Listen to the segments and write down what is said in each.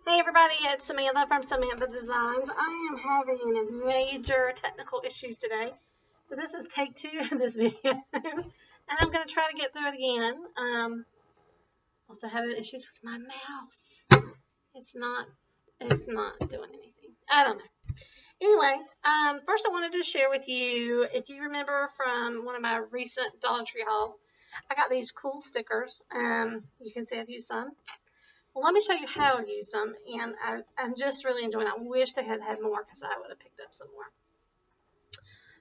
Hey everybody, it's Samantha from Samantha Designs. I am having major technical issues today. So this is take 2 of this video. And I'm going to try to get through it again. Also having issues with my mouse. It's not doing anything. I don't know. Anyway, first I wanted to share with you, if you remember from one of my recent Dollar Tree hauls, I got these cool stickers. You can see I've used some. Well, let me show you how I used them, and I'm just really enjoying it. I wish they had had more because I would have picked up some more.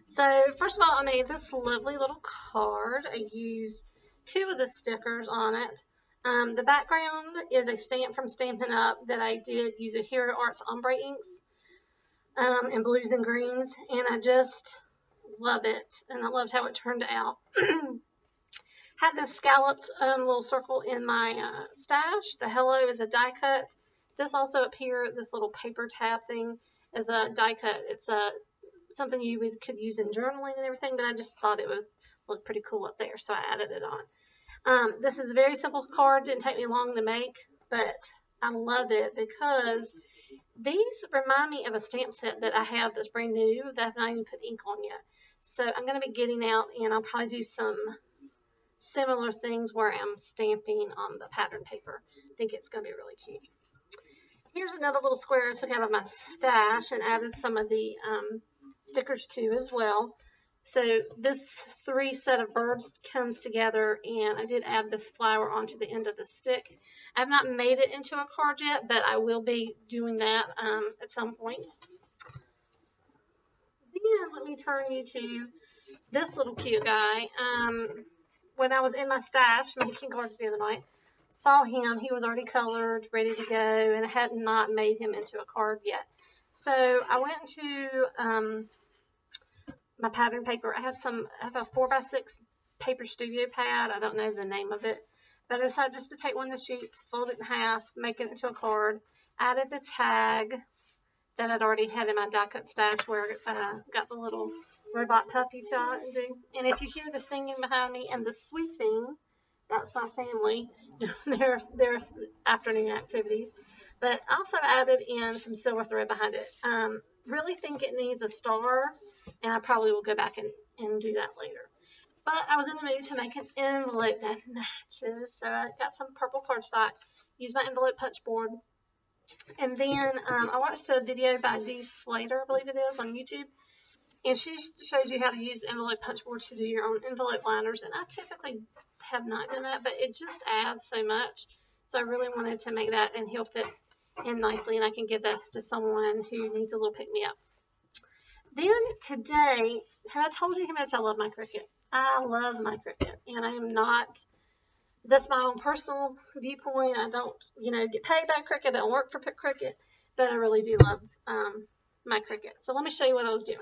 So, first of all, I made this lovely little card. I used 2 of the stickers on it. The background is a stamp from Stampin' Up! That I did use a Hero Arts ombre inks in blues and greens, and I just love it, and I loved how it turned out. Had this scalloped little circle in my stash. The hello is a die cut. This also up here, this little paper tab thing is a die cut. It's something you could use in journaling and everything, but I just thought it would look pretty cool up there, so I added it on. This is a very simple card. Didn't take me long to make, but I love it because these remind me of a stamp set that I have that's brand new that I've not even put ink on yet. So I'm going to be getting out, and I'll probably do some similar things where I'm stamping on the pattern paper. I think it's going to be really cute. Here's another little square I took out of my stash and added some of the stickers to as well. So this 3 set of birds comes together, and I did add this flower onto the end of the stick. I have not made it into a card yet, but I will be doing that at some point. Then let me turn you to this little cute guy. When I was in my stash making cards the other night, saw him. He was already colored, ready to go, and I had not made him into a card yet. So I went to my pattern paper. I have a 4x6 paper studio pad. I don't know the name of it, but I decided just to take one of the sheets, fold it in half, make it into a card. Added the tag that I'd already had in my die cut stash where I got the little robot puppy to do. And if you hear the singing behind me and the sweeping, that's my family. There's afternoon activities. But I also added in some silver thread behind it. Really think it needs a star, and I probably will go back and do that later. But I was in the mood to make an envelope that matches, so I got some purple cardstock, used my envelope punch board, and then I watched a video by Dee Slater, I believe it is, on YouTube. And she shows you how to use the envelope punch board to do your own envelope liners. And I typically have not done that, but it just adds so much. So I really wanted to make that, and he'll fit in nicely, and I can give this to someone who needs a little pick-me-up. Then today, have I told you how much I love my Cricut? I love my Cricut, and I am not, that's my own personal viewpoint. I don't, get paid by Cricut. I don't work for Cricut, but I really do love my Cricut. So let me show you what I was doing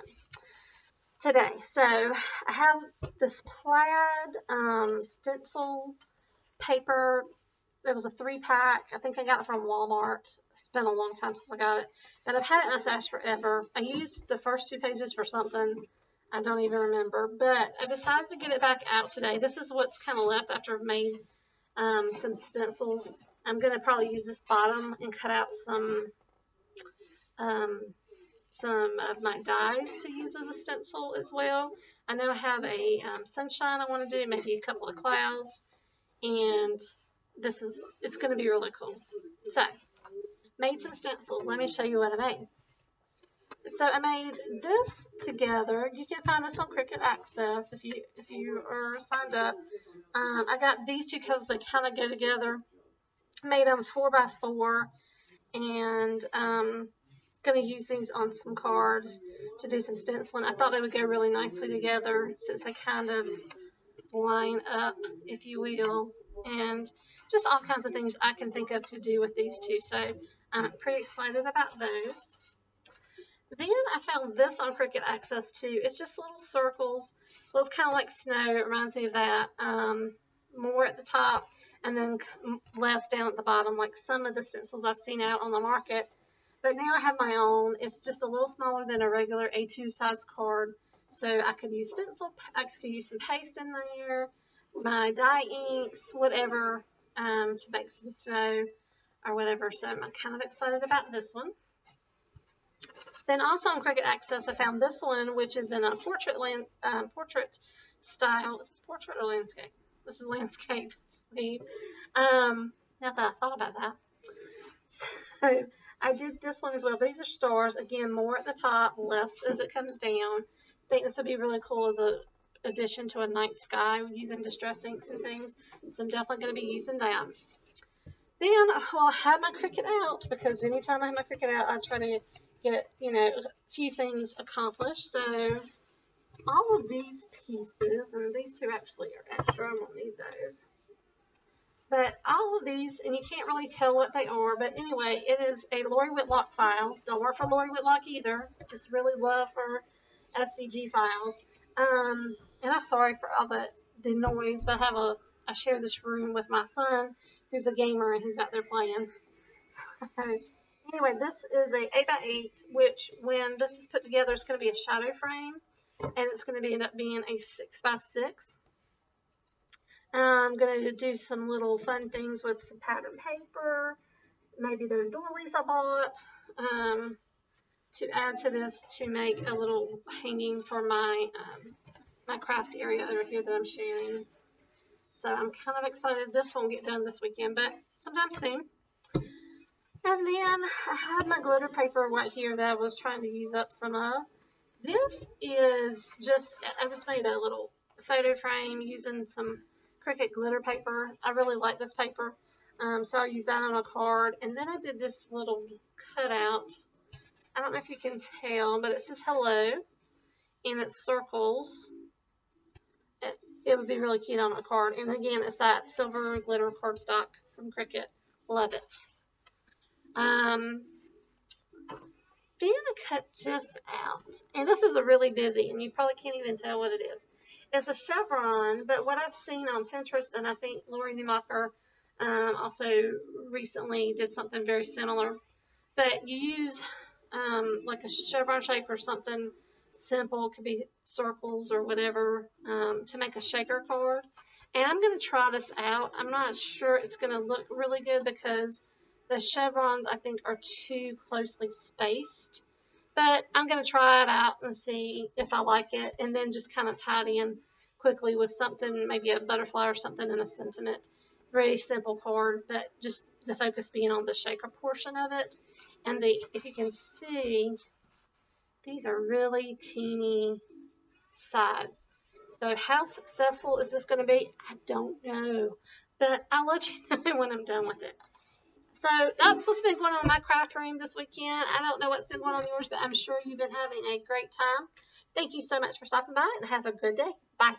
today. So I have this plaid stencil paper. It was a 3-pack. I think I got it from Walmart. It's been a long time since I got it, but I've had it in my stash forever. I used the first 2 pages for something I don't even remember, but I decided to get it back out today. This is what's kind of left after I've made some stencils. I'm going to probably use this bottom and cut out some of my dies to use as a stencil as well. I know I have a sunshine I want to do, maybe a couple of clouds, and it's going to be really cool. So, made some stencils. Let me show you what I made. So I made this together. You can find this on Cricut Access if you are signed up. I got these 2 because they kind of go together. Made them 4x4, and going to use these on some cards to do some stenciling. I thought they would go really nicely together since they kind of line up, if you will, and just all kinds of things I can think of to do with these 2. So I'm pretty excited about those. Then I found this on Cricut Access too. It's just little circles. It looks kind of like snow. It reminds me of that. More at the top and then less down at the bottom, like some of the stencils I've seen out on the market. But now I have my own. It's just a little smaller than a regular A2 size card. So I could use I could use some paste in there, my dye inks, whatever, to make some snow. or whatever. So I'm kind of excited about this one. Then also on Cricut Access, I found this one, which is in a portrait style. Is this portrait or landscape? This is landscape. Now that I thought about that. So I did this one as well. These are stars. Again, more at the top, less as it comes down. I think this would be really cool as a addition to a night sky using distress inks and things. So I'm definitely going to be using that. Then, well, I had my Cricut out because anytime I have my Cricut out, I try to get, a few things accomplished. So all of these pieces, and these two actually are extra, I won't need those. But all of these, and you can't really tell what they are, but anyway, it is a Lori Whitlock file. Don't work for Lori Whitlock either. Just really love her SVG files. And I'm sorry for all the noise, but I share this room with my son, who's a gamer, and he's back there playing. So, anyway, this is a 8x8, which when this is put together, it's going to be a shadow frame, and it's going to end up being a 6x6. I'm going to do some little fun things with some pattern paper, maybe those doilies I bought, to add to this to make a little hanging for my my craft area over here that I'm sharing. So I'm kind of excited. This won't get done this weekend, but sometime soon. And then I had my glitter paper right here that I was trying to use up some of. This is I just made a little photo frame using some Cricut glitter paper. I really like this paper, so I'll use that on a card. And then I did this little cutout. I don't know if you can tell, but it says hello, and it's circles. It would be really cute on a card. And again, it's that silver glitter cardstock from Cricut. Love it. Then I cut this out, and this is a really busy, and you probably can't even tell what it is. It's a chevron, but what I've seen on Pinterest, and I think Lori Whitlock also recently did something very similar, but you use like a chevron shape or something simple, could be circles or whatever, to make a shaker card. And I'm going to try this out. I'm not sure it's going to look really good because the chevrons, I think, are too closely spaced. But I'm going to try it out and see if I like it, and then just kind of tie it in quickly with something, maybe a butterfly or something in a sentiment. Very simple card, but just the focus being on the shaker portion of it. And if you can see, these are really teeny sides. So how successful is this going to be? I don't know, but I'll let you know when I'm done with it. So that's what's been going on in my craft room this weekend. I don't know what's been going on in yours, but I'm sure you've been having a great time. Thank you so much for stopping by, and have a good day. Bye.